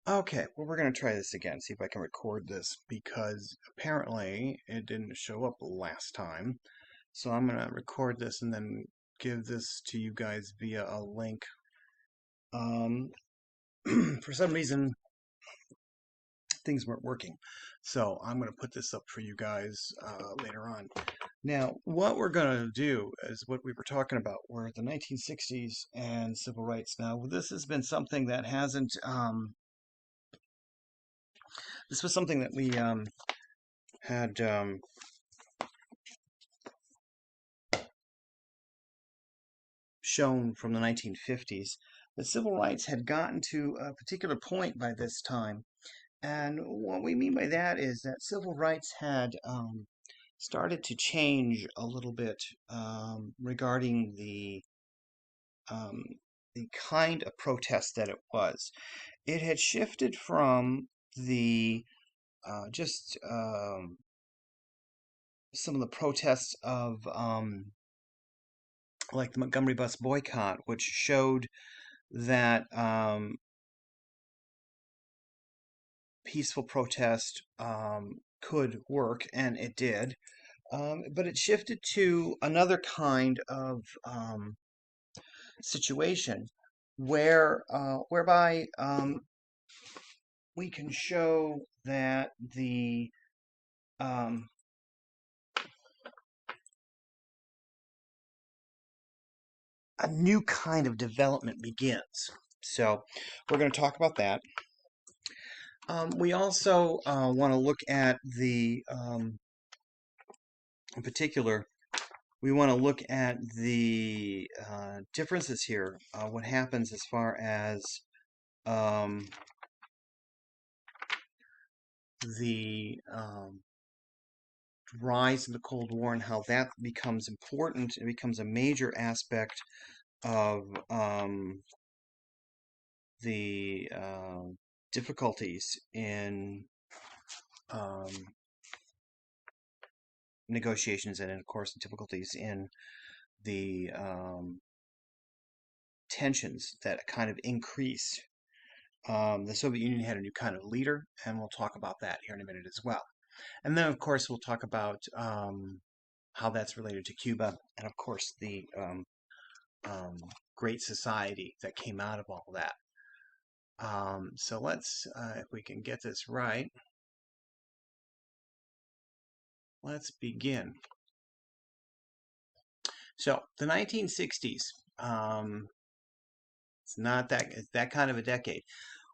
Okay, well, we're going to try this again, see if I can record this because apparently it didn't show up last time. So I'm going to record this and then give this to you guys via a link. Um, for some reason, things weren't working. So I'm going to put this up for you guys later on. Now, what we're going to do is what we were talking about, were the 1960s and civil rights. Now, this has been something that hasn't, this was something that we had shown from the 1950s. The civil rights had gotten to a particular point by this time. And what we mean by that is that civil rights had started to change a little bit regarding um, the kind of protest that it was. It had shifted from the just some of the protests of like the Montgomery bus boycott, which showed that peaceful protest could work, and it did. But it shifted to another kind of situation whereby we can show that um, a new kind of development begins. So we're going to talk about that. We also want to look at in particular, we want to look at the differences here. What happens as far as um, the rise of the Cold War and how that becomes important. It becomes a major aspect of the difficulties in um, negotiations and, of course, the difficulties in the tensions that kind of increase. The Soviet Union had a new kind of leader, and we'll talk about that here in a minute as well. And then, of course, we'll talk about how that's related to Cuba, and of course, the um, Great Society that came out of all that. So let's, if we can get this right, let's begin. So the 1960s, it's that kind of a decade.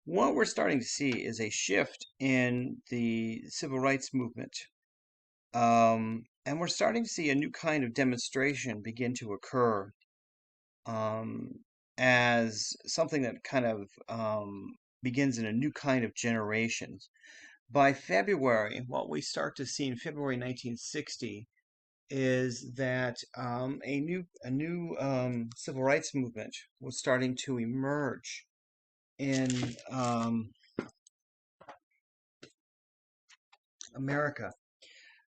What we're starting to see is a shift in the civil rights movement. And we're starting to see a new kind of demonstration begin to occur um, as something that kind of begins in a new kind of generation. By February, what we start to see in February 1960 is that a new civil rights movement was starting to emerge in America.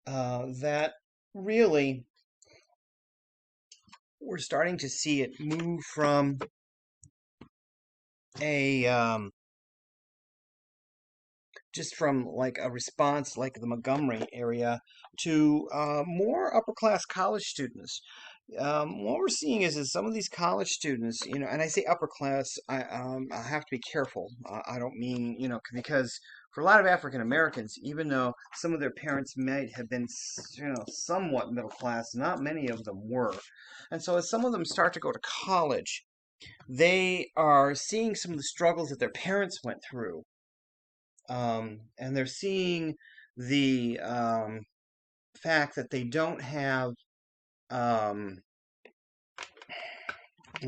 That really we're starting to see it move from a just from like a response like the Montgomery area to more upper class college students. What we're seeing is some of these college students, and I say upper class, I have to be careful. I don't mean, because for a lot of African Americans, even though some of their parents might have been, somewhat middle class, not many of them were. And so as some of them start to go to college, they are seeing some of the struggles that their parents went through, and they're seeing the fact that they don't have um,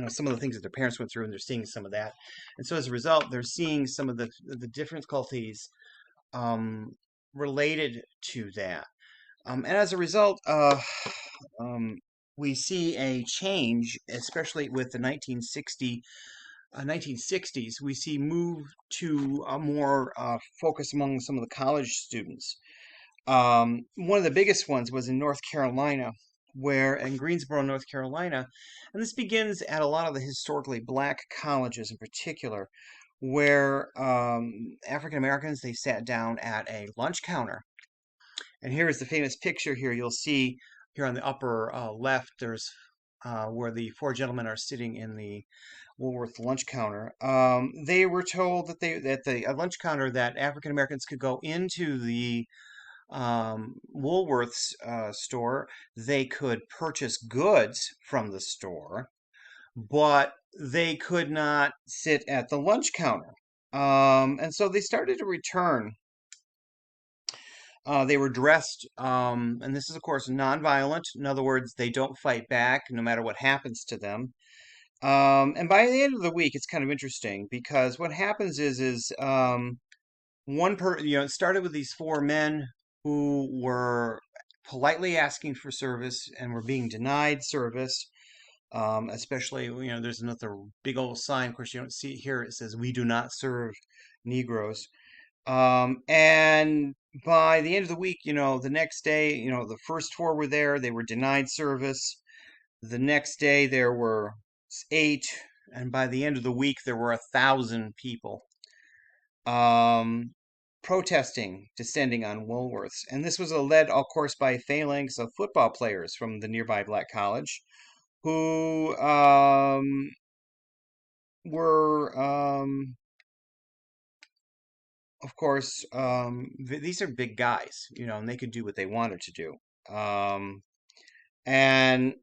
some of the things that their parents went through, and they're seeing some of that, and so as a result, they're seeing some of the difficulties related to that, and as a result, um, we see a change, especially with the 1960s. We see move to a more focus among some of the college students. One of the biggest ones was in North Carolina, where in Greensboro, North Carolina, and this begins at a lot of the historically black colleges in particular, where African Americans, they sat down at a lunch counter. And here is the famous picture here. You'll see here on the upper left, there's where the four gentlemen are sitting in the Woolworth lunch counter. They were told that the lunch counter that African Americans could go into the Woolworth's store. They could purchase goods from the store, but they could not sit at the lunch counter. And so they started to return. They were dressed, and this is, of course, nonviolent. In other words, they don't fight back no matter what happens to them. And by the end of the week, it's kind of interesting because what happens is it started with these four men who were politely asking for service and were being denied service. Especially, there's another big old sign. Of course, you don't see it here. It says, "We do not serve Negroes." And by the end of the week, the next day, the first four were there. They were denied service. The next day, there were eight. And by the end of the week, there were 1,000 people um, protesting, descending on Woolworths. And this was led, of course, by a phalanx of football players from the nearby black college who were of course, these are big guys, and they could do what they wanted to do. And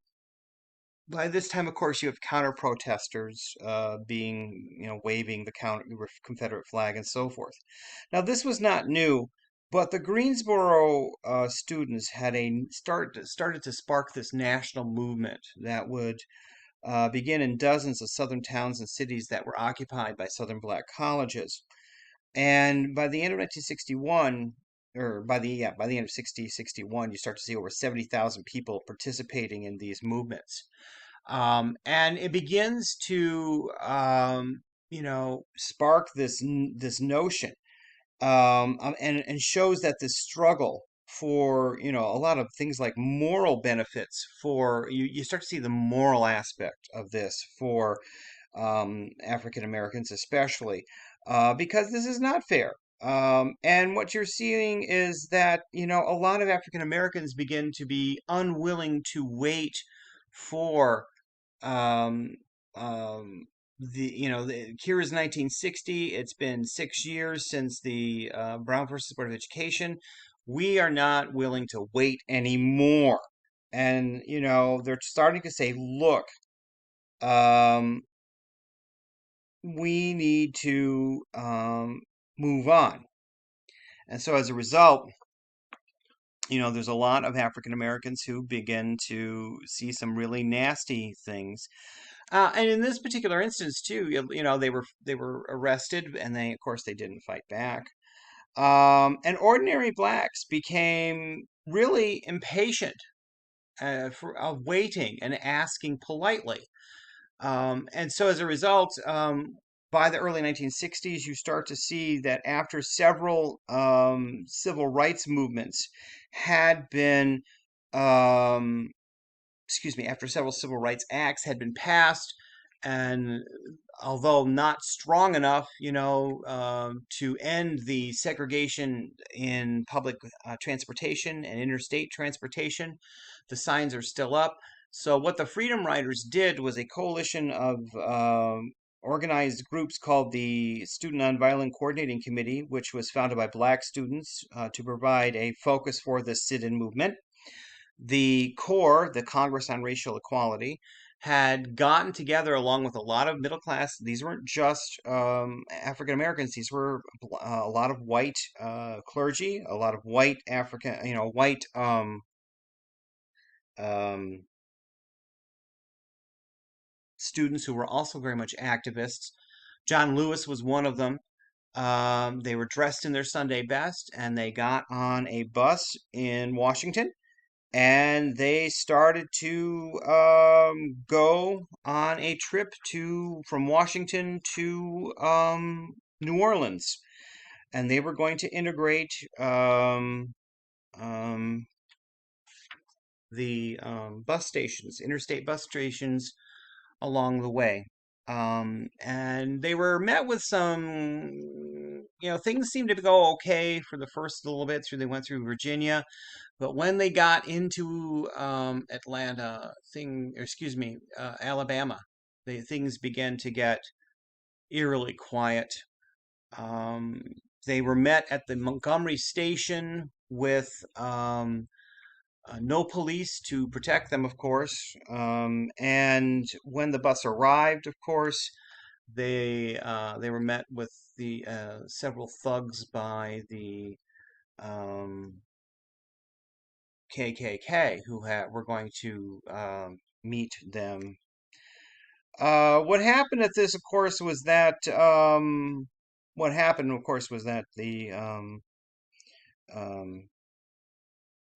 by this time, of course, you have counter protesters waving the Confederate flag and so forth. Now, this was not new, but the Greensboro students had started to spark this national movement that would begin in dozens of southern towns and cities that were occupied by southern black colleges. And by the end of 1961, or by the end of 61, you start to see over 70,000 people participating in these movements. And it begins to, spark this notion, and shows that this struggle for, a lot of things like moral benefits for you start to see the moral aspect of this for African Americans, especially, because this is not fair. And what you're seeing is that, a lot of African Americans begin to be unwilling to wait for um, um, here is 1960. It's been 6 years since the Brown versus Board of Education. We are not willing to wait anymore. And, they're starting to say, look, um, we need to move on. And so as a result, there's a lot of African Americans who begin to see some really nasty things. And in this particular instance, too, they were arrested, and of course, they didn't fight back. And ordinary blacks became really impatient of waiting and asking politely. And so as a result, by the early 1960s, you start to see that after several civil rights movements had been, um, after several civil rights acts had been passed, and although not strong enough, to end the segregation in public transportation and interstate transportation, the signs are still up. So what the Freedom Riders did was a coalition of organized groups called the Student Nonviolent Coordinating Committee, which was founded by black students to provide a focus for the sit-in movement. The CORE, the Congress on Racial Equality, had gotten together along with a lot of middle class. These weren't just African Americans. These were a lot of white clergy, a lot of white African, white um, students who were also very much activists. John Lewis was one of them. They were dressed in their Sunday best, and they got on a bus in Washington, and they started to go on a trip from Washington to New Orleans, and they were going to integrate um, the bus stations, interstate bus stations along the way. And they were met with some, things seemed to go okay for the first little bit through. They went through Virginia, but when they got into Atlanta, or excuse me, Alabama, things began to get eerily quiet. Um, they were met at the Montgomery station with no police to protect them, of course. And when the bus arrived, of course, they were met with the several thugs by the um, KKK were going to meet them. What happened at this, of course, was that what happened, of course, was that the um,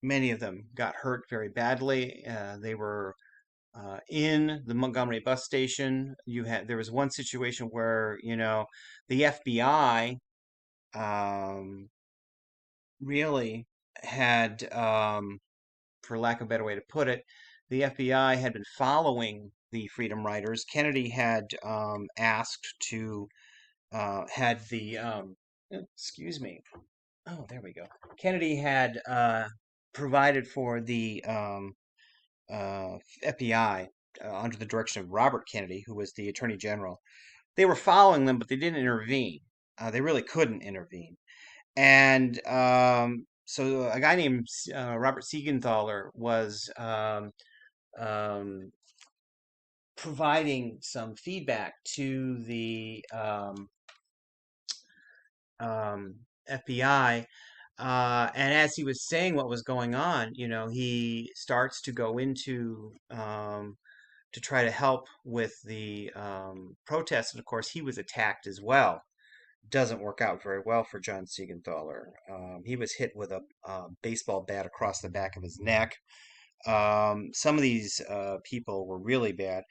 many of them got hurt very badly. They were in the Montgomery bus station. There was one situation where the FBI um, really had, for lack of a better way to put it, the FBI had been following the Freedom Riders. Kennedy had asked to had the excuse me. Oh, there we go. Kennedy had provided for the FBI under the direction of Robert Kennedy, who was the Attorney General. They were following them, but they didn't intervene. They really couldn't intervene. And so a guy named Robert Siegenthaler was um, providing some feedback to the FBI. And as he was saying what was going on, he starts to go into to try to help with the protests. And of course, he was attacked as well. Doesn't work out very well for John Siegenthaler. He was hit with a baseball bat across the back of his neck. Some of these people were really bad.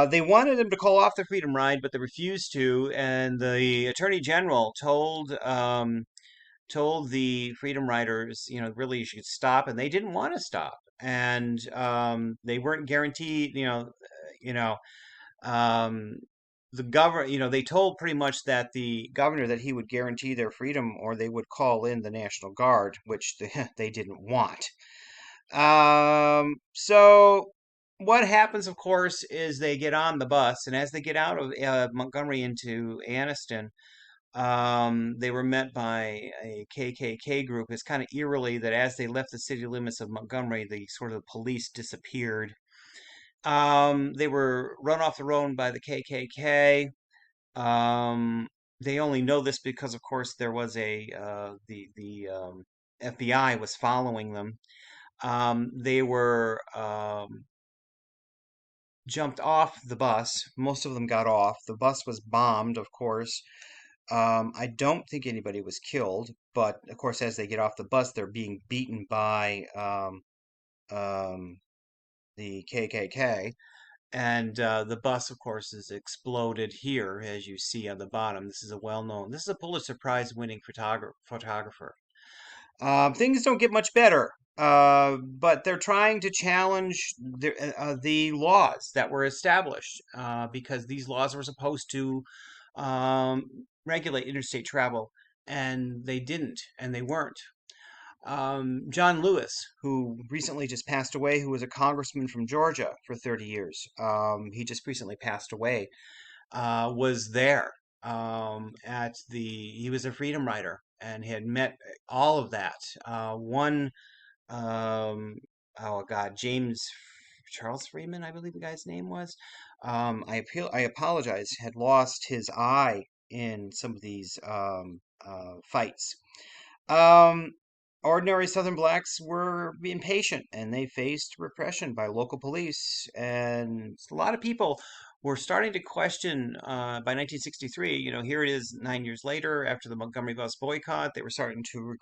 They wanted him to call off the Freedom Ride, but they refused to. And the Attorney General told the Freedom Riders, really you should stop, and they didn't want to stop. And they weren't guaranteed, you know, um, the governor, they told pretty much that the governor that he would guarantee their freedom or they would call in the National Guard, which they didn't want. So what happens, of course, is they get on the bus, and as they get out of Montgomery into Anniston, they were met by a KKK group. It's kind of eerily that as they left the city limits of Montgomery, the sort of police disappeared. They were run off the road by the KKK. Um, they only know this because, of course, there was the FBI was following them. They were jumped off the bus. Most of them got off. The bus was bombed, of course. I don't think anybody was killed, but of course, as they get off the bus, they're being beaten by um, the KKK. And the bus, of course, is exploded here, as you see on the bottom. This is a Pulitzer Prize winning photographer. Things don't get much better, but they're trying to challenge the laws that were established because these laws were supposed to um, regulate interstate travel, and they didn't, and they weren't. John Lewis, who recently just passed away, who was a congressman from Georgia for 30 years, he just recently passed away, was there he was a freedom rider and had met all of that. One, um, oh God, Charles Freeman, I believe the guy's name was. I apologize, had lost his eye in some of these fights. Um, Ordinary Southern blacks were impatient and they faced repression by local police. And a lot of people were starting to question by 1963, here it is 9 years later after the Montgomery bus boycott, they were starting to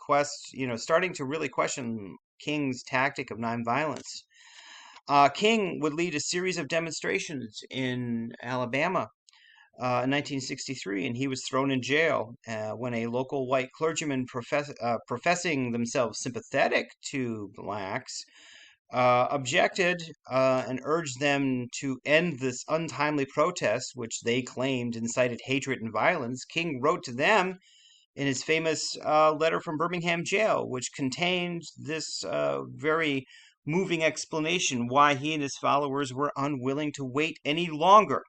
starting to really question King's tactic of nonviolence. King would lead a series of demonstrations in Alabama in 1963, and he was thrown in jail when a local white clergyman professing themselves sympathetic to blacks objected and urged them to end this untimely protest, which they claimed incited hatred and violence, King wrote to them in his famous letter from Birmingham jail, which contained this very moving explanation why he and his followers were unwilling to wait any longer.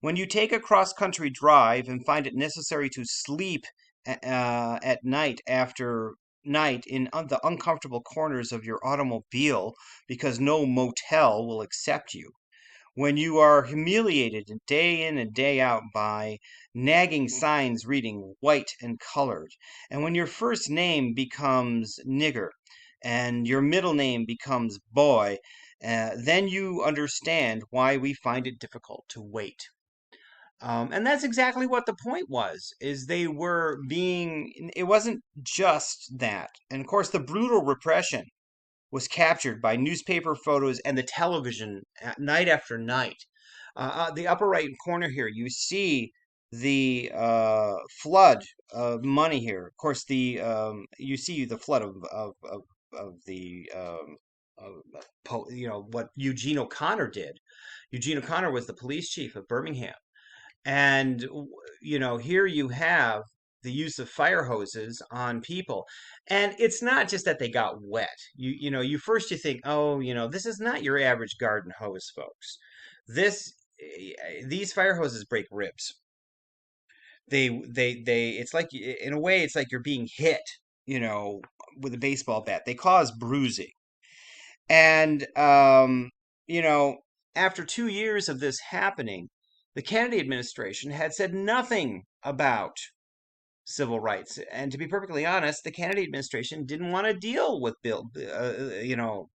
When you take a cross country drive and find it necessary to sleep at night after night in the uncomfortable corners of your automobile because no motel will accept you, when you are humiliated day in and day out by nagging signs reading white and colored, and when your first name becomes nigger and your middle name becomes boy, then you understand why we find it difficult to wait. And that's exactly what the point was, is they were being, it wasn't just that. And of course, the brutal repression was captured by newspaper photos and the television night after night. The upper right corner here, you see the flood of money here. Of course, the you see the flood of the what Eugene O'Connor did. Eugene O'Connor was the police chief of Birmingham, and here you have the use of fire hoses on people. And it's not just that they got wet. You think, oh, this is not your average garden hose, folks. This these fire hoses break ribs. They it's like, in a way, it's like you're being hit, you know, with a baseball bat. They cause bruising. And, you know, after 2 years of this happening, the Kennedy administration had said nothing about civil rights. And to be perfectly honest, the Kennedy administration didn't want to deal with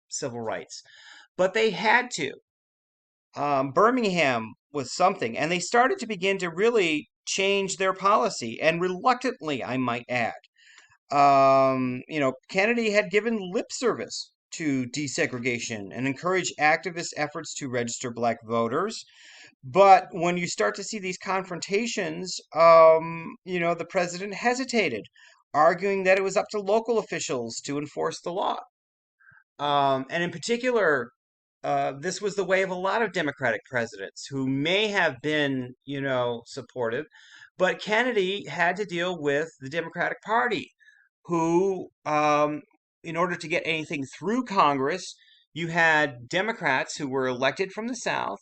civil rights, but they had to. Birmingham was something, and they started to begin to really change their policy, and reluctantly, I might add. Kennedy had given lip service to desegregation and encouraged activist efforts to register black voters. But when you start to see these confrontations, the president hesitated, arguing that it was up to local officials to enforce the law. And in particular, this was the way of a lot of Democratic presidents who may have been, supportive, but Kennedy had to deal with the Democratic Party, who, in order to get anything through Congress, you had Democrats who were elected from the South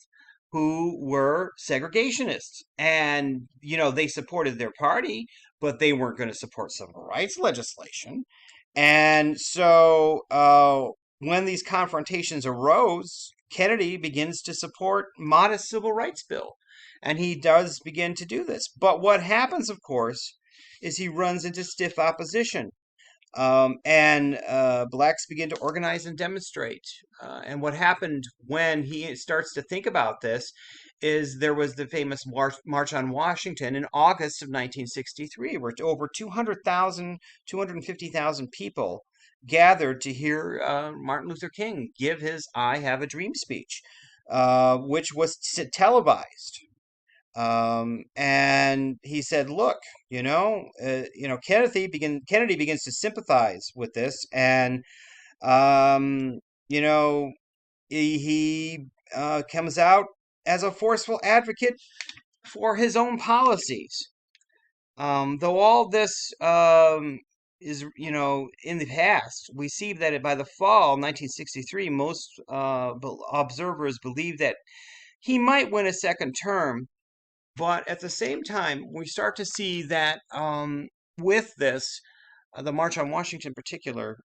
who were segregationists. And, they supported their party, but they weren't going to support civil rights legislation. And so when these confrontations arose, Kennedy begins to support modest civil rights bill. And he does begin to do this. But what happens, of course, is he runs into stiff opposition. And blacks begin to organize and demonstrate. And what happened when he starts to think about this is there was the famous March on Washington in August of 1963, where over 200,000, 250,000 people gathered to hear Martin Luther King give his I Have a Dream speech, which was televised. And he said, "Look, Kennedy begins to sympathize with this, and um, you know, he comes out as a forceful advocate for his own policies. Though all this is, in the past, we see that by the fall 1963, most observers believe that he might win a second term. But at the same time, we start to see that with this, the March on Washington in particular,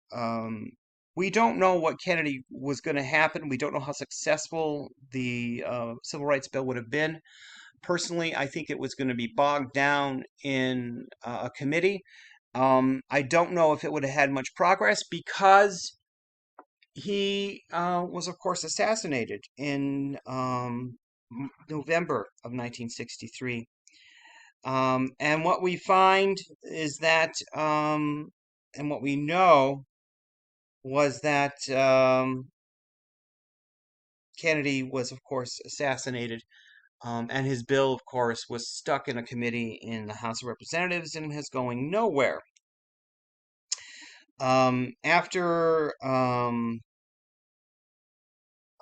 we don't know what Kennedy was going to happen. We don't know how successful the Civil Rights Bill would have been. Personally, I think it was going to be bogged down in a committee. I don't know if it would have had much progress because he was, of course, assassinated in November of 1963. And what we find is that, and what we know was that Kennedy was, of course, assassinated. And his bill, of course, was stuck in a committee in the House of Representatives and is going nowhere. After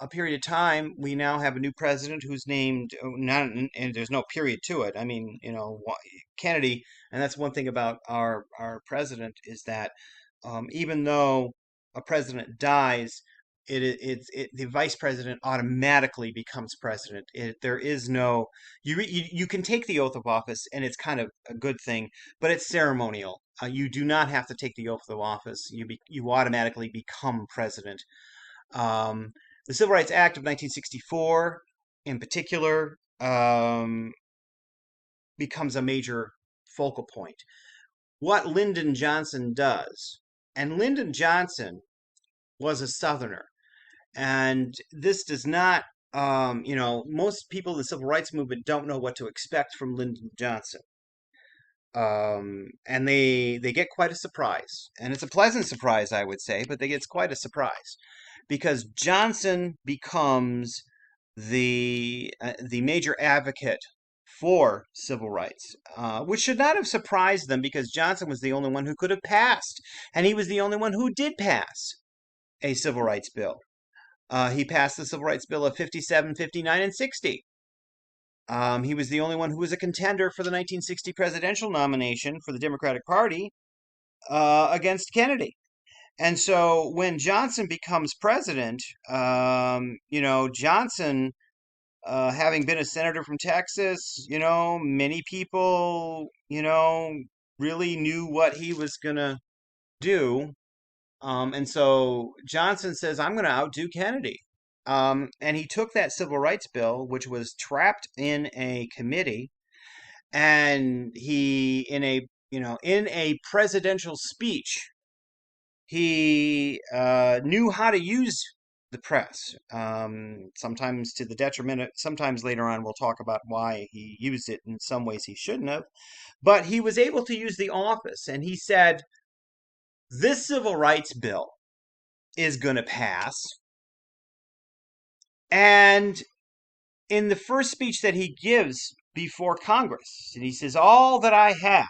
a period of time, we now have a new president who's named, not, and there's no period to it. I mean, Kennedy, and that's one thing about our president is that even though a president dies, the vice president automatically becomes president. There is no you can take the oath of office, and it's kind of a good thing, but it's ceremonial. You do not have to take the oath of office. You automatically become president. Um, the Civil Rights Act of 1964, in particular, becomes a major focal point. What Lyndon Johnson does, and Lyndon Johnson was a Southerner, and this does not, most people in the civil rights movement don't know what to expect from Lyndon Johnson. And they get quite a surprise, and it's a pleasant surprise, I would say, but they get quite a surprise because Johnson becomes the major advocate for civil rights, which should not have surprised them because Johnson was the only one who could have passed, and he was the only one who did pass a civil rights bill. He passed the Civil Rights Bill of 57, 59, and 60. He was the only one who was a contender for the 1960 presidential nomination for the Democratic Party against Kennedy. And so when Johnson becomes president, Johnson, having been a senator from Texas, many people, really knew what he was going to do. And so Johnson says, I'm going to outdo Kennedy. And he took that civil rights bill, which was trapped in a committee, and he, in a presidential speech, he knew how to use the press, sometimes to the detriment. Sometimes later on, we'll talk about why he used it in some ways he shouldn't have. But he was able to use the office, and he said, this civil rights bill is going to pass. And in the first speech that he gives before Congress, and he says, all that I have,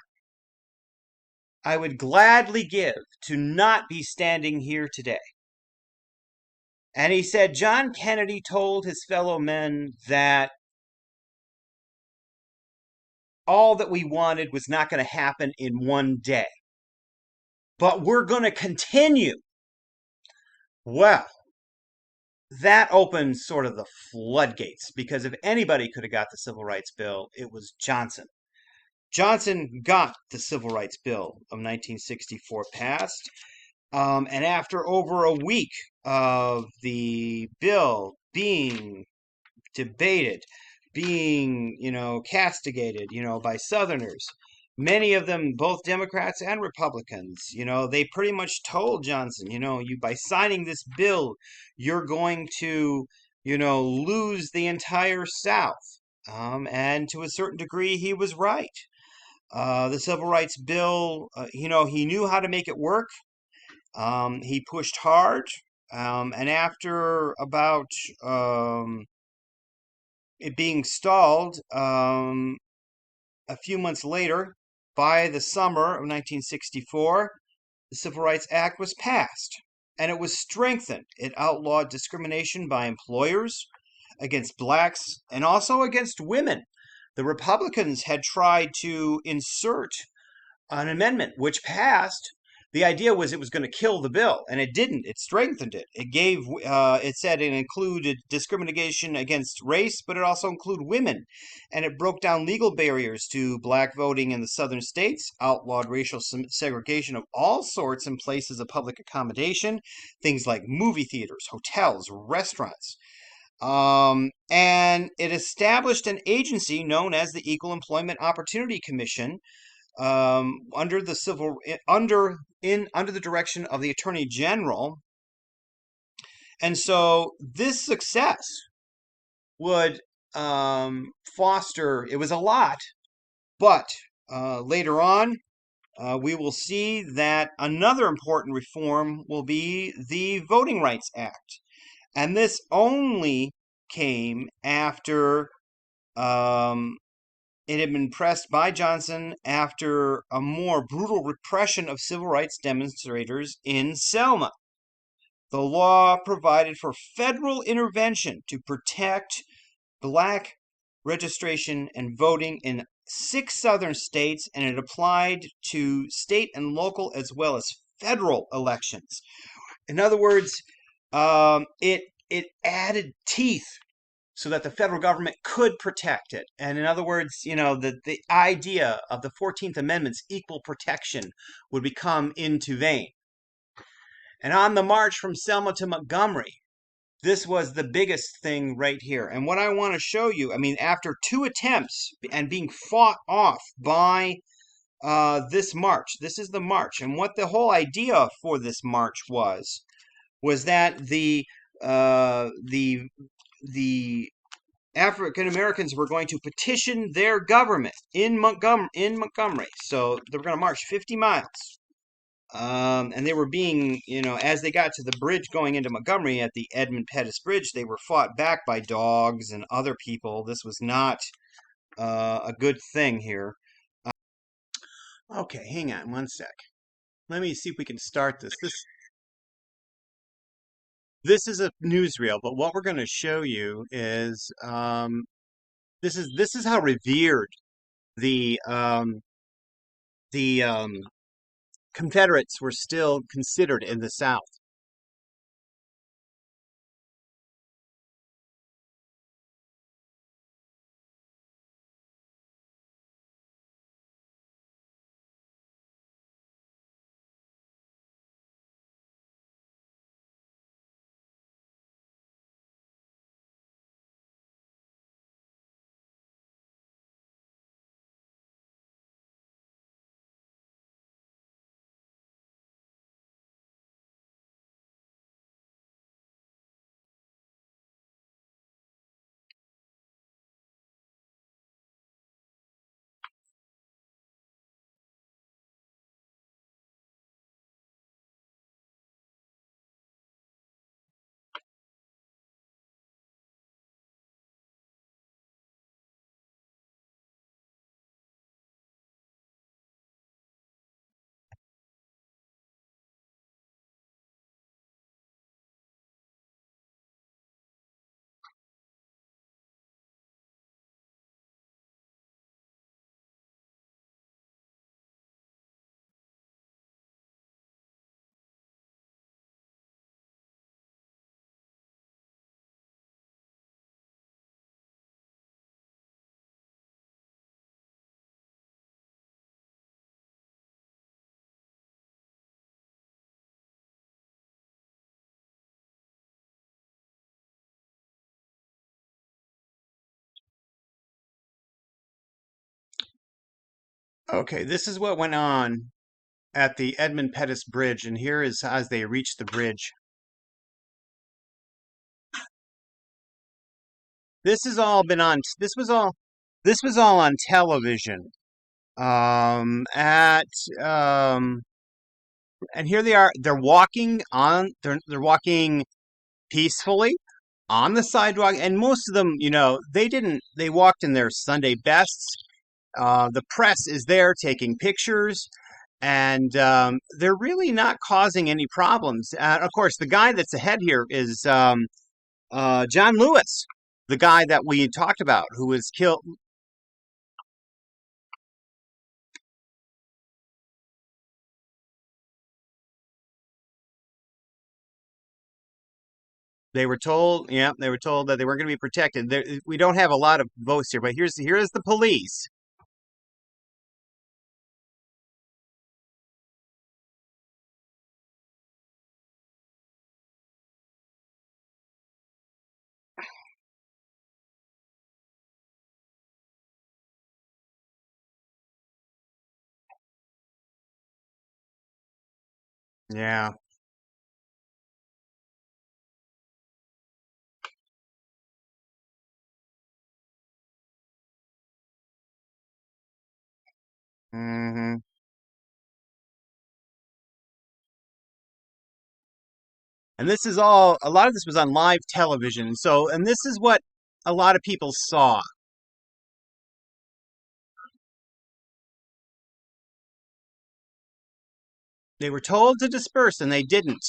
I would gladly give to not be standing here today. And he said, John Kennedy told his fellow men that all that we wanted was not going to happen in one day, but we're going to continue. Well, that opened sort of the floodgates, because if anybody could have got the Civil Rights Bill, it was Johnson. Johnson got the Civil Rights Bill of 1964 passed, and after over a week of the bill being debated, being, castigated, by Southerners, many of them, both Democrats and Republicans, they pretty much told Johnson, you by signing this bill, you're going to, lose the entire South. And to a certain degree, he was right. The Civil Rights Bill, he knew how to make it work. He pushed hard. And after about it being stalled, a few months later, by the summer of 1964, the Civil Rights Act was passed, and it was strengthened. It outlawed discrimination by employers against blacks and also against women. The Republicans had tried to insert an amendment which passed. The idea was it was going to kill the bill, and it didn't. It strengthened it. It said it included discrimination against race, but it also included women. And it broke down legal barriers to black voting in the southern states, outlawed racial segregation of all sorts in places of public accommodation, things like movie theaters, hotels, restaurants. And it established an agency known as the Equal Employment Opportunity Commission, under the direction of the Attorney General. And so this success would foster, it was a lot, but later on we will see that another important reform will be the Voting Rights Act. And this only came after it had been pressed by Johnson after a more brutal repression of civil rights demonstrators in Selma. The law provided for federal intervention to protect black registration and voting in 6 southern states, and it applied to state and local as well as federal elections. In other words, it added teeth so that the federal government could protect it. And in other words, the idea of the 14th Amendment's equal protection would become into vain. And on the march from Selma to Montgomery, this was the biggest thing right here. And what I want to show you, I mean, after 2 attempts and being fought off by this march, this is the march. And what the whole idea for this march was that the African Americans were going to petition their government in Montgomery. So they were going to march 50 miles. And they were being, as they got to the bridge going into Montgomery at the Edmund Pettus Bridge, they were fought back by dogs and other people. This was not a good thing here. Okay, hang on one sec. Let me see if we can start this. This is a newsreel, but what we're going to show you is this is how revered the Confederates were still considered in the South. Okay, this is what went on at the Edmund Pettus Bridge, and here is as they reached the bridge. This has all been on. This was all on television. At and here they are. They're walking on. They're walking peacefully on the sidewalk, and most of them, they didn't. They walked in their Sunday bests. The press is there taking pictures, and they're really not causing any problems. Of course, the guy that's ahead here is John Lewis, the guy that we talked about, who was killed. They were told, yeah, they were told that they weren't going to be protected. We don't have a lot of votes here, but here's the police. Yeah. hmm And this is all, a lot of this was on live television. So, and this is what a lot of people saw. They were told to disperse and they didn't.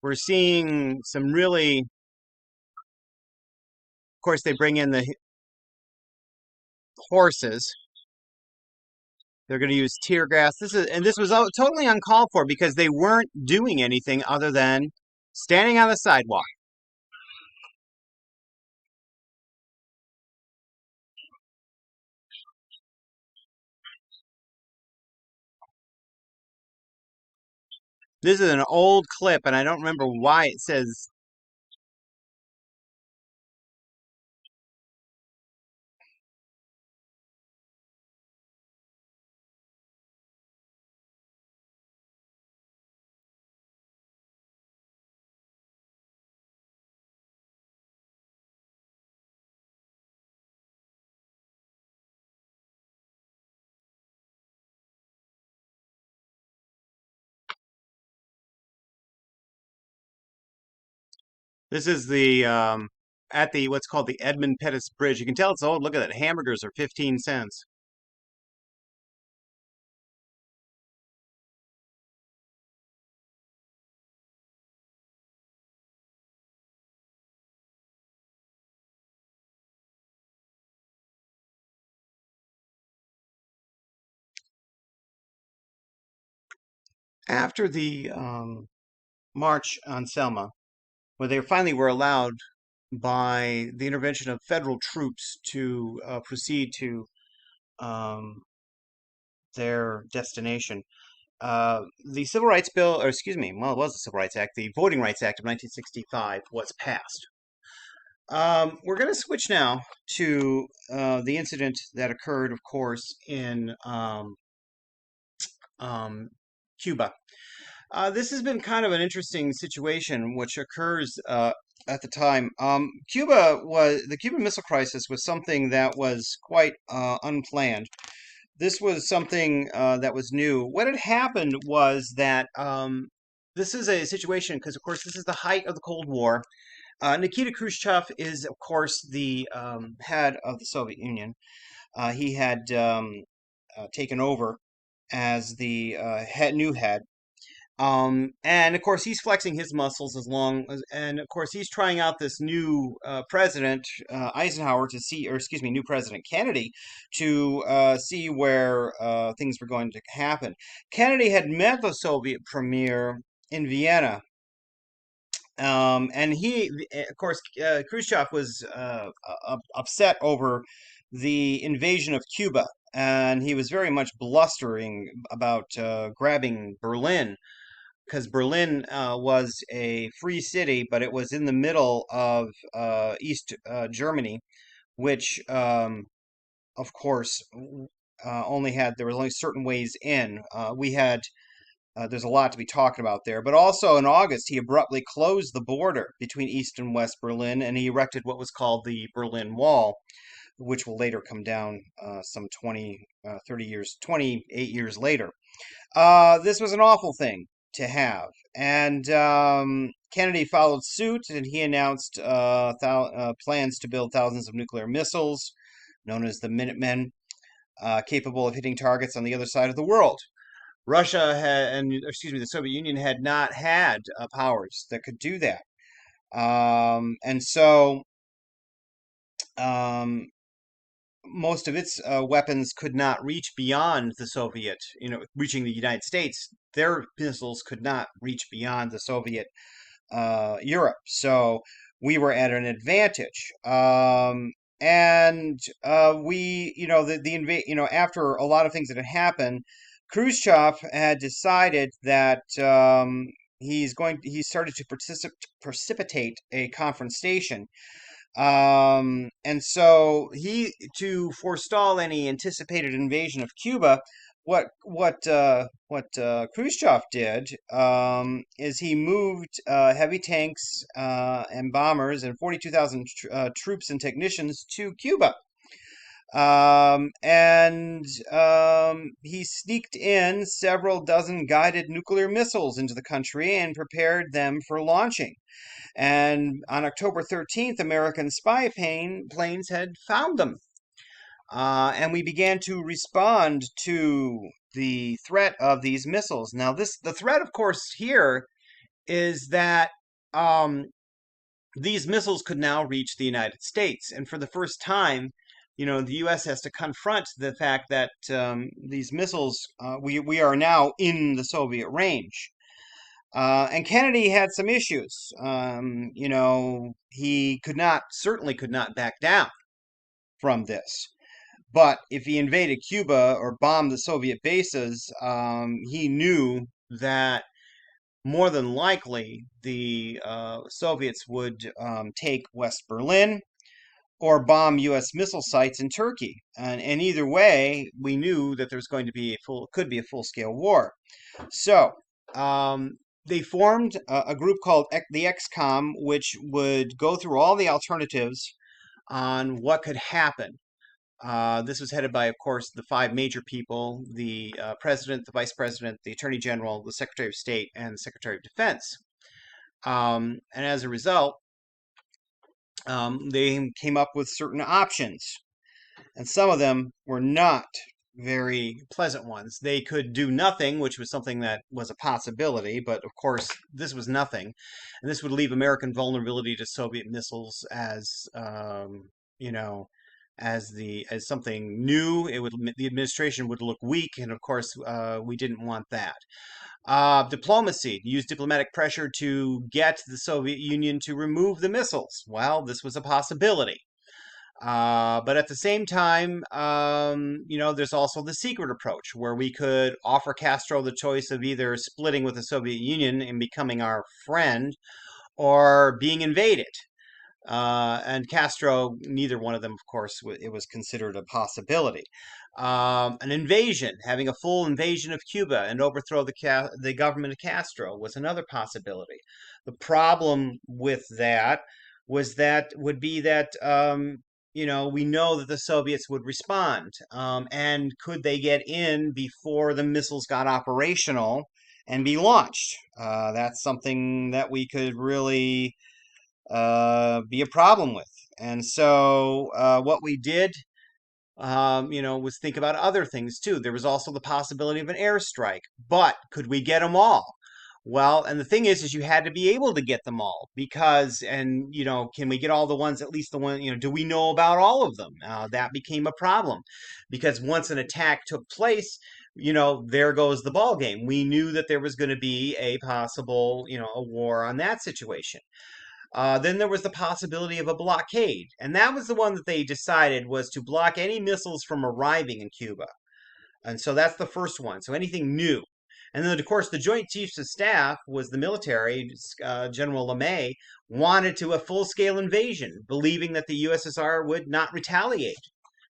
we're seeing some really, of course, they bring in the horses. They're going to use tear gas. This was totally uncalled for because they weren't doing anything other than standing on the sidewalk. This is an old clip, and I don't remember why it says. This is the at the what's called the Edmund Pettus Bridge. You can tell it's old. Look at that. Hamburgers are 15 cents. After the March on Selma, where they finally were allowed by the intervention of federal troops to proceed to um, their destination. The Civil Rights Bill, or excuse me, well, it was the Civil Rights Act, the Voting Rights Act of 1965 was passed. We're going to switch now to the incident that occurred, of course, in um, Cuba. This has been kind of an interesting situation, which occurs at the time. The Cuban Missile Crisis was something that was quite unplanned. This was something that was new. What had happened was that this is a situation because, of course, this is the height of the Cold War. Nikita Khrushchev is, of course, the head of the Soviet Union. He had taken over as the new head. And of course, he's flexing his muscles and of course, he's trying out this new president, Eisenhower, to see, or excuse me, new President Kennedy, to see where things were going to happen. Kennedy had met the Soviet premier in Vienna. And of course, Khrushchev was upset over the invasion of Cuba, and he was very much blustering about grabbing Berlin because Berlin was a free city, but it was in the middle of East Germany, which, of course, there was only certain ways in. There's a lot to be talking about there. But also in August, he abruptly closed the border between East and West Berlin, and he erected what was called the Berlin Wall, which will later come down some 28 years later. This was an awful thing to have. And Kennedy followed suit, and he announced plans to build thousands of nuclear missiles, known as the Minutemen, capable of hitting targets on the other side of the world. The Soviet Union had not had powers that could do that. And so um, most of its weapons could not reach beyond the Soviet, reaching the United States. Their missiles could not reach beyond the Soviet Europe. So we were at an advantage. And after a lot of things that had happened, Khrushchev had decided that he started to precipitate a confrontation, and so to forestall any anticipated invasion of Cuba, what Khrushchev did is he moved heavy tanks and bombers and 42,000 troops and technicians to Cuba. And he sneaked in several dozen guided nuclear missiles into the country and prepared them for launching. And on October 13th, American planes had found them. And we began to respond to the threat of these missiles. Now, the threat, of course, here is that um, these missiles could now reach the United States. And for the first time, the U.S. has to confront the fact that these missiles, we are now in the Soviet range. And Kennedy had some issues. He certainly could not back down from this. But if he invaded Cuba or bombed the Soviet bases, he knew that more than likely the Soviets would take West Berlin or bomb U.S. missile sites in Turkey. And either way, we knew that there's going to be could be a full-scale war. So they formed a group called the XCOM, which would go through all the alternatives on what could happen. This was headed by, of course, the five major people: the president, the vice president, the attorney general, the secretary of state, and the secretary of defense. And as a result, they came up with certain options, and some of them were not very pleasant ones. They could do nothing, which was something that was a possibility, but of course, this was nothing. And this would leave American vulnerability to Soviet missiles as, as something new. The administration would look weak, and of course, we didn't want that. Diplomacy, use diplomatic pressure to get the Soviet Union to remove the missiles. Well, this was a possibility. But at the same time, there's also the secret approach where we could offer Castro the choice of either splitting with the Soviet Union and becoming our friend or being invaded. And Castro, neither one of them, of course, it was considered a possibility. An invasion, having a full invasion of Cuba and overthrow the government of Castro was another possibility. The problem with that would be that we know that the Soviets would respond, and could they get in before the missiles got operational and be launched? That's something that we could really be a problem with. And so what we did, was think about other things too. There was also the possibility of an airstrike, but could we get them all? Well, and the thing is you had to be able to get them all can we get all the ones, at least the one, do we know about all of them? That became a problem because once an attack took place, there goes the ball game. We knew that there was going to be a possible, a war on that situation. Then there was the possibility of a blockade, and that was the one that they decided was to block any missiles from arriving in Cuba. And so that's the first one. So anything new. And then, of course, the Joint Chiefs of Staff was the military. General LeMay wanted to a full-scale invasion, believing that the USSR would not retaliate.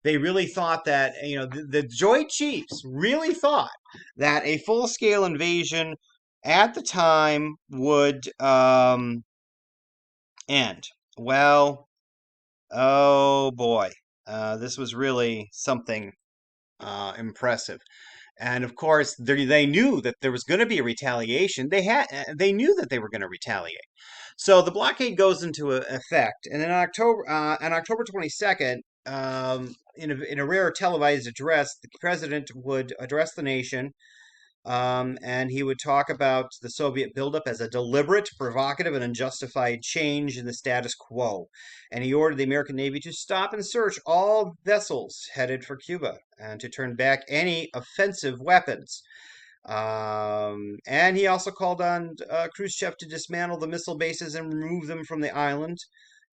They really thought that, the Joint Chiefs really thought that a full-scale invasion at the time would end. Well, oh boy, this was really something impressive. And of course, they knew that there was going to be a retaliation. They knew that they were going to retaliate. So the blockade goes into effect, and in on October 22nd, in a rare televised address, the president would address the nation, and he would talk about the Soviet buildup as a deliberate, provocative, and unjustified change in the status quo. And he ordered the American Navy to stop and search all vessels headed for Cuba and to turn back any offensive weapons. And he also called on Khrushchev to dismantle the missile bases and remove them from the island.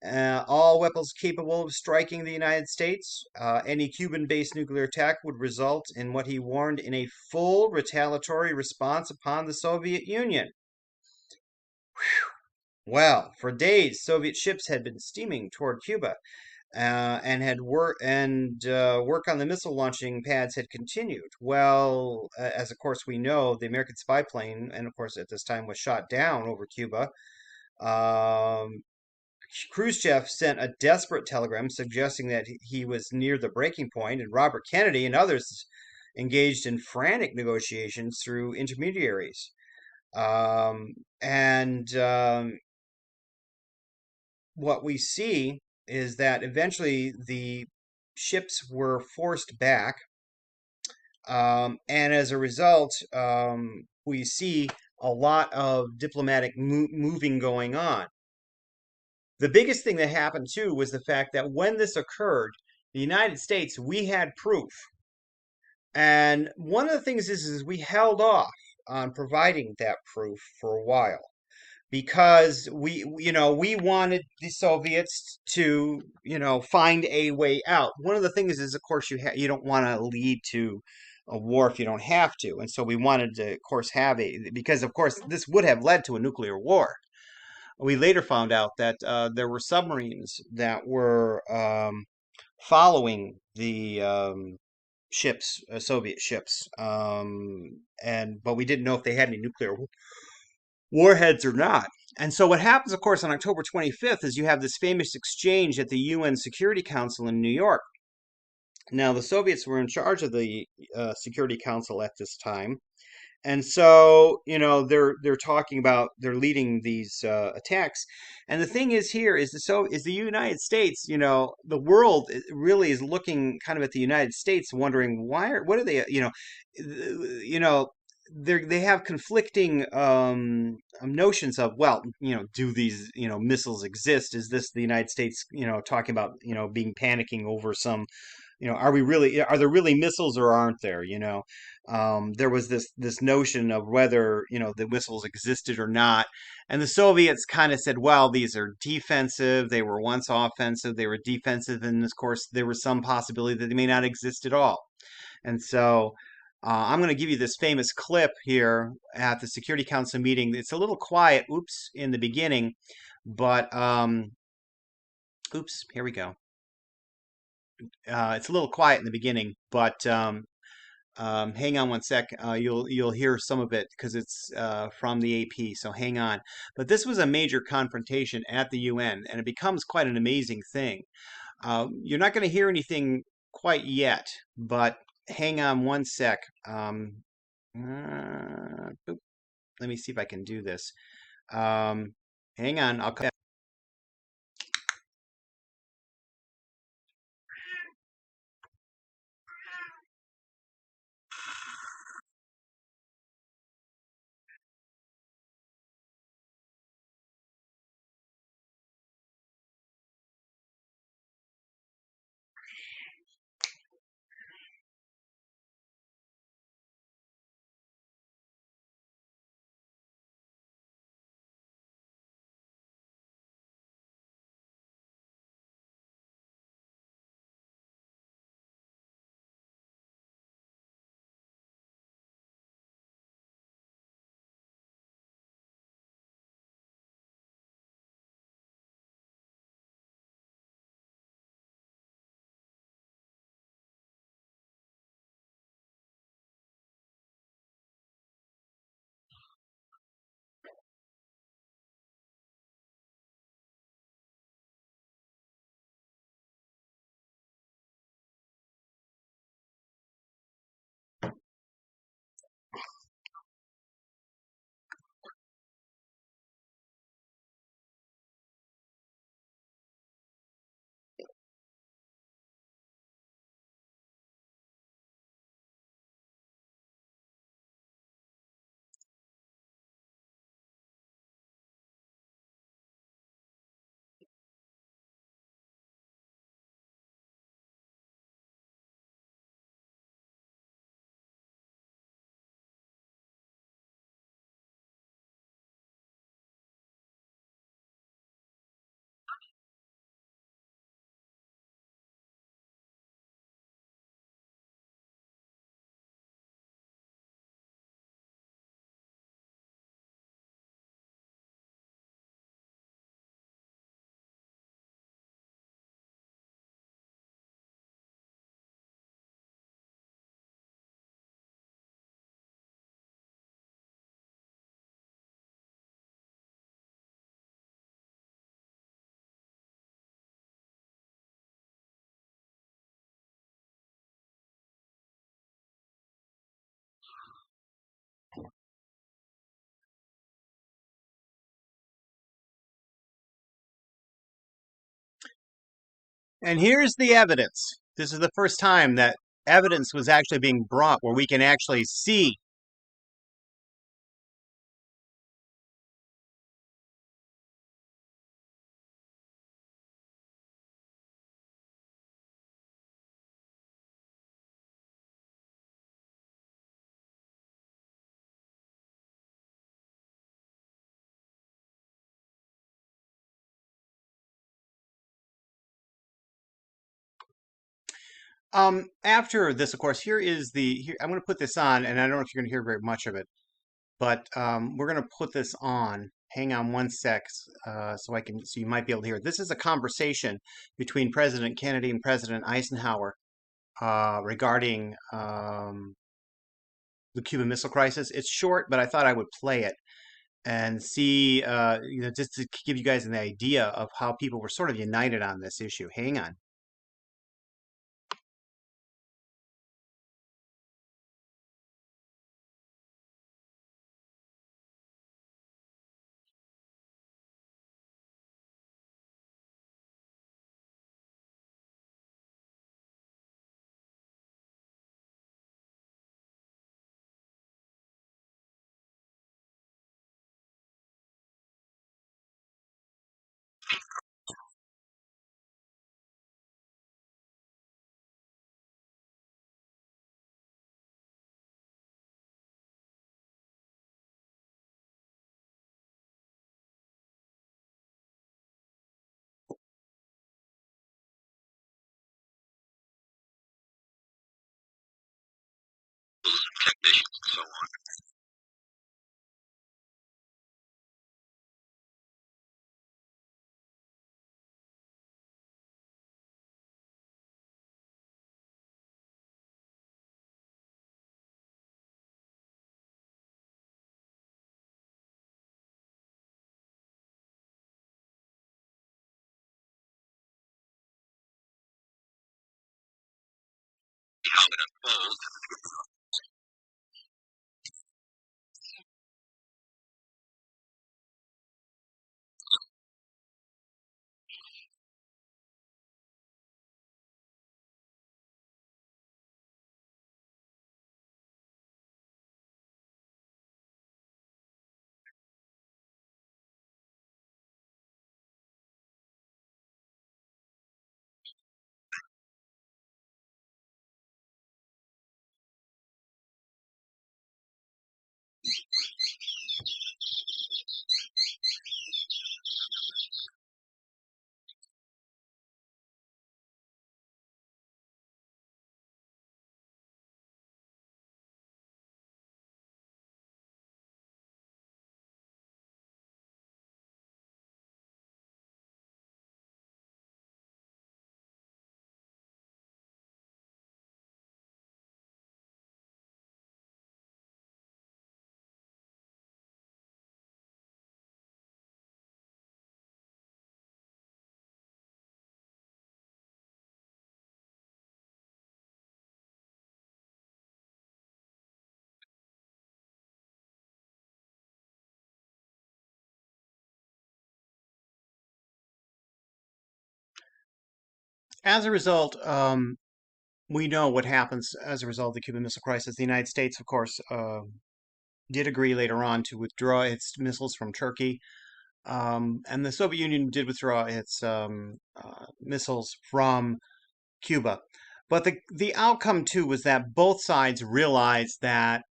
All weapons capable of striking the United States. Any Cuban-based nuclear attack would result in what he warned in a full retaliatory response upon the Soviet Union. Whew. Well, for days, Soviet ships had been steaming toward Cuba, and work on the missile launching pads had continued. Well, as of course we know, the American spy plane, and of course at this time was shot down over Cuba. Khrushchev sent a desperate telegram suggesting that he was near the breaking point, and Robert Kennedy and others engaged in frantic negotiations through intermediaries. And what we see is that eventually the ships were forced back, and as a result, we see a lot of diplomatic moving going on. The biggest thing that happened too was the fact that when this occurred, the United States, we had proof. And one of the things is we held off on providing that proof for a while because we wanted the Soviets to, find a way out. One of the things is, of course, you don't want to lead to a war if you don't have to, and so we wanted to, of course, have because, of course, this would have led to a nuclear war. We later found out that there were submarines that were following the ships, Soviet ships, and but we didn't know if they had any nuclear warheads or not. And so what happens, of course, on October 25th is you have this famous exchange at the UN Security Council in New York. Now, the Soviets were in charge of the Security Council at this time, and so, they're talking about they're leading these attacks. And the thing is here is the United States, the world really is looking kind of at the United States, wondering what are they, you know, they have conflicting notions of, well, do these, missiles exist? Is this the United States, talking about, being panicking over some, are there really missiles or aren't there? There was this notion of whether, the missiles existed or not. And the Soviets kind of said, well, these are defensive. They were once offensive. They were defensive. And of course, there was some possibility that they may not exist at all. And so I'm going to give you this famous clip here at the Security Council meeting. It's a little quiet, oops, in the beginning, but oops, here we go. It's a little quiet in the beginning, but hang on one sec. You'll hear some of it because it's from the AP. So hang on. But this was a major confrontation at the UN, and it becomes quite an amazing thing. You're not going to hear anything quite yet, but hang on one sec. Let me see if I can do this. Hang on. I'll come. And here's the evidence. This is the first time that evidence was actually being brought where we can actually see After this, of course, here, I'm going to put this on, and I don't know if you're going to hear very much of it, but we're going to put this on. Hang on one sec, so you might be able to hear it. This is a conversation between President Kennedy and President Eisenhower regarding the Cuban Missile Crisis. It's short, but I thought I would play it and see, just to give you guys an idea of how people were sort of united on this issue. Hang on. As a result, we know what happens as a result of the Cuban Missile Crisis. The United States, of course, did agree later on to withdraw its missiles from Turkey, and the Soviet Union did withdraw its missiles from Cuba. But the outcome too was that both sides realized that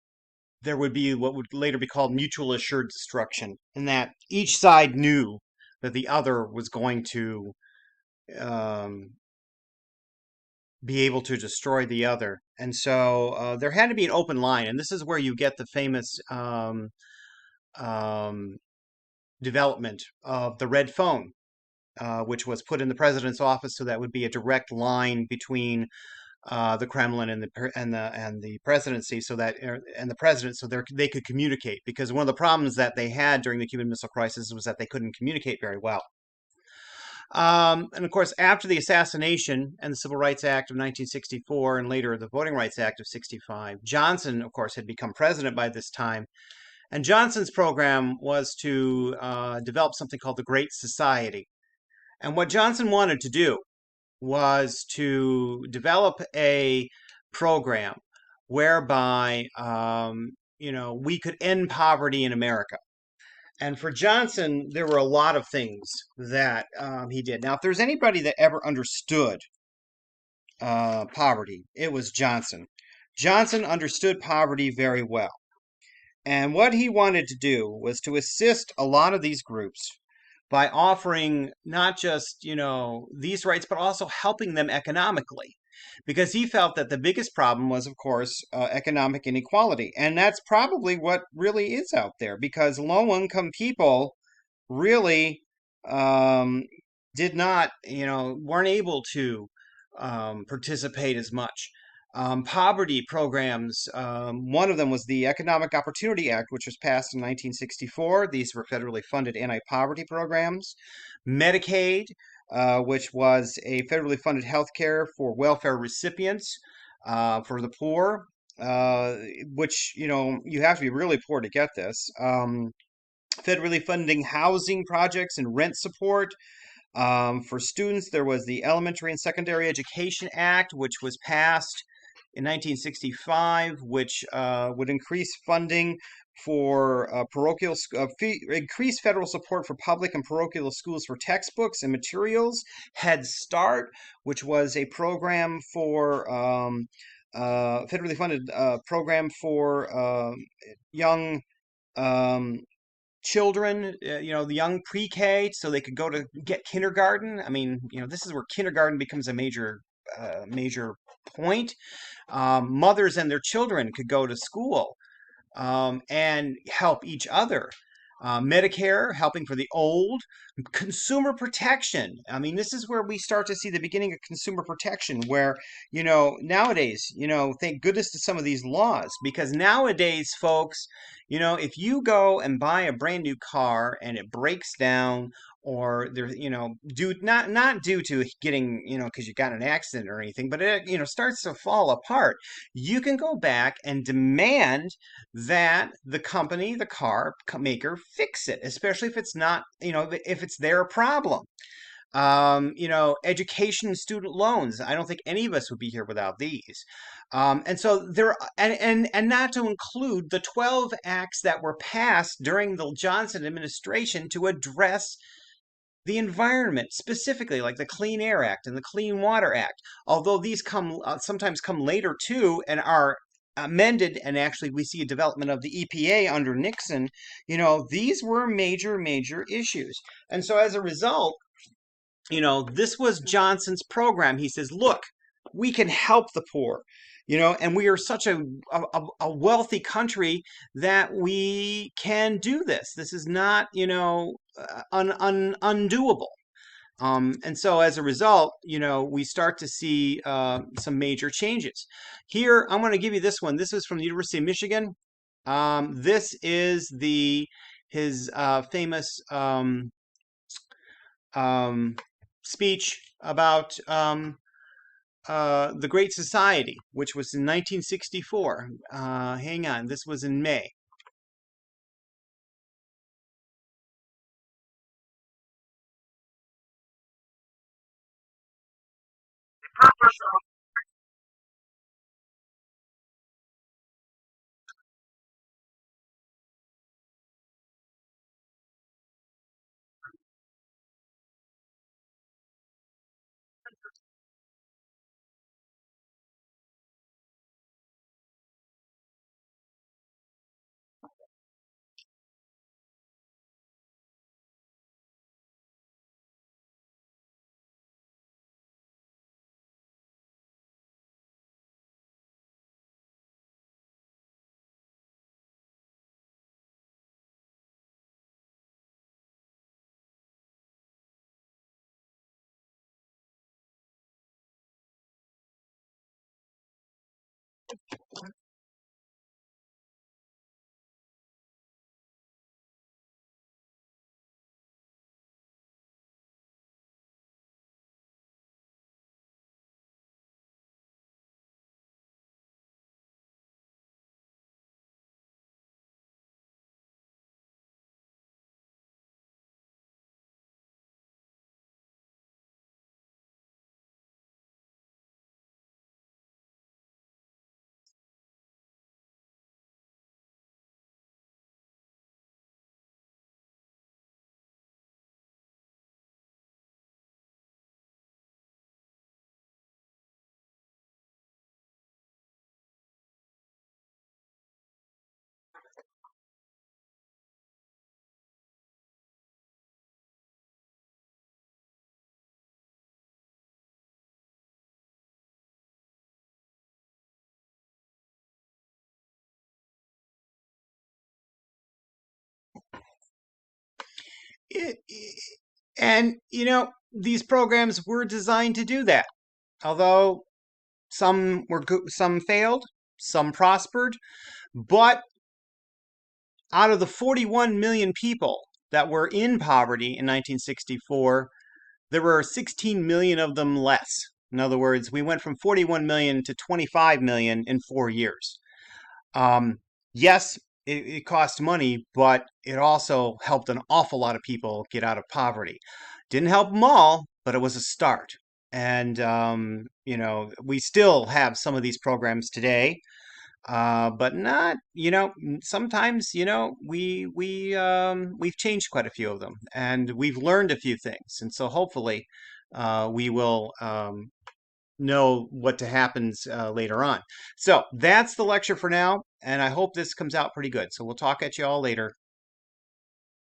there would be what would later be called mutual assured destruction, and that each side knew that the other was going to um, be able to destroy the other. And so there had to be an open line, and this is where you get the famous um, development of the red phone, which was put in the president's office, so that would be a direct line between the Kremlin and the presidency, so that and the president, so they could communicate. Because one of the problems that they had during the Cuban Missile Crisis was that they couldn't communicate very well. And of course, after the assassination and the Civil Rights Act of 1964, and later the Voting Rights Act of 65, Johnson, of course, had become president by this time. And Johnson's program was to develop something called the Great Society. And what Johnson wanted to do was to develop a program whereby, we could end poverty in America. And for Johnson, there were a lot of things that he did. Now, if there's anybody that ever understood poverty, it was Johnson. Johnson understood poverty very well. And what he wanted to do was to assist a lot of these groups by offering not just, these rights, but also helping them economically. because he felt that the biggest problem was, of course, economic inequality. And that's probably what really is out there, because low income people really um, did not, weren't able to participate as much. Poverty programs, one of them was the Economic Opportunity Act, which was passed in 1964. These were federally funded anti-poverty programs. Medicaid, which was a federally funded health care for welfare recipients, for the poor, uh, which, you have to be really poor to get this. Federally funding housing projects and rent support. For students, there was the Elementary and Secondary Education Act, which was passed in 1965, which would increase funding for increase federal support for public and parochial schools for textbooks and materials. Head Start, which was a program for federally funded program for young um, children, the young pre-K, so they could go to get kindergarten. I mean, this is where kindergarten becomes a major point. Mothers and their children could go to school and help each other. Medicare, helping for the old. Consumer protection. I mean, this is where we start to see the beginning of consumer protection, where, nowadays, thank goodness to some of these laws, because nowadays, folks, if you go and buy a brand new car and it breaks down, or there, due not due to getting, because you got in an accident or anything, but it, starts to fall apart, you can go back and demand that the company, the car maker, fix it, especially if it's not, if it's their problem. Education and student loans. I don't think any of us would be here without these. And so there, and not to include the 12 acts that were passed during the Johnson administration to address the environment, specifically like the Clean Air Act and the Clean Water Act. Although these sometimes come later too and are amended, and actually we see a development of the EPA under Nixon. These were major issues. And so as a result, this was Johnson's program. He says, look, we can help the poor, and we are such a wealthy country that we can do this. This is not, undoable. And so as a result, we start to see some major changes. Here, I'm going to give you this one. This is from the University of Michigan. This is his famous um, speech about the Great Society, which was in 1964. Hang on, this was in May. it, and these programs were designed to do that. Although some were good, some failed, some prospered, but out of the 41 million people that were in poverty in 1964, there were 16 million of them less. In other words, we went from 41 million to 25 million in 4 years. Yes, it cost money, but it also helped an awful lot of people get out of poverty. Didn't help them all, but it was a start. And, we still have some of these programs today, but not, sometimes, we've changed quite a few of them, and we've learned a few things. And so hopefully, we will know what to happens later on. So that's the lecture for now, and I hope this comes out pretty good. So we'll talk at you all later.